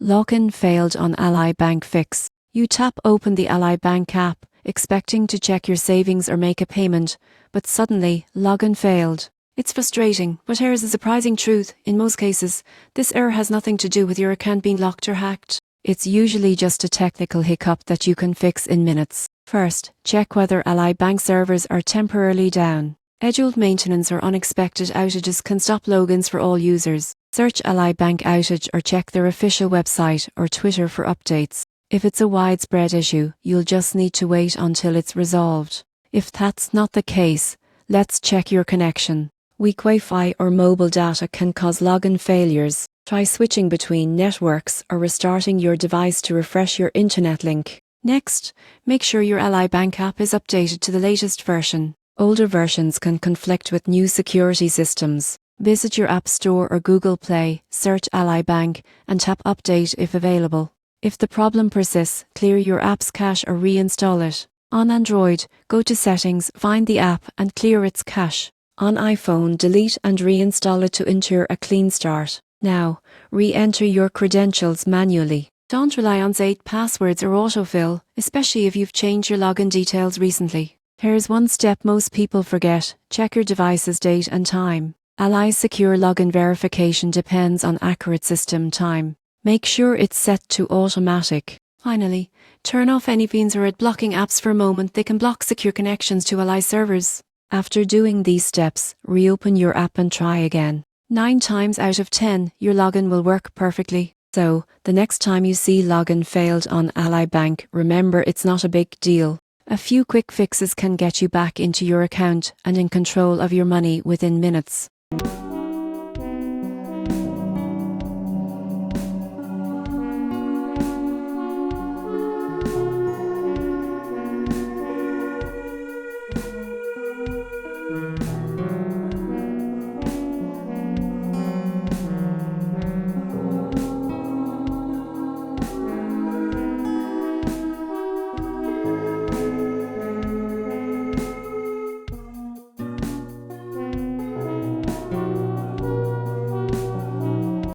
Login failed on Ally Bank fix. You tap open the Ally Bank app, expecting to check your savings or make a payment, but suddenly, login failed. It's frustrating, but here's the surprising truth. In most cases, this error has nothing to do with your account being locked or hacked. It's usually just a technical hiccup that you can fix in minutes. First, check whether Ally Bank servers are temporarily down. Scheduled maintenance or unexpected outages can stop logins for all users. Search Ally Bank outage or check their official website or Twitter for updates. If it's a widespread issue, you'll just need to wait until it's resolved. If that's not the case, let's check your connection. Weak Wi-Fi or mobile data can cause login failures. Try switching between networks or restarting your device to refresh your internet link. Next, make sure your Ally Bank app is updated to the latest version. Older versions can conflict with new security systems. Visit your App Store or Google Play, search Ally Bank, and tap Update if available. If the problem persists, clear your app's cache or reinstall it. On Android, go to Settings, find the app, and clear its cache. On iPhone, delete and reinstall it to ensure a clean start. Now, re-enter your credentials manually. Don't rely on saved passwords or autofill, especially if you've changed your login details recently. Here's one step most people forget. Check your device's date and time. Ally's secure login verification depends on accurate system time. Make sure it's set to automatic. Finally, turn off any infrared blocking apps for a moment. They can block secure connections to Ally servers. After doing these steps, reopen your app and try again. 9 times out of 10, your login will work perfectly. So, the next time you see login failed on Ally Bank, remember it's not a big deal. A few quick fixes can get you back into your account and in control of your money within minutes.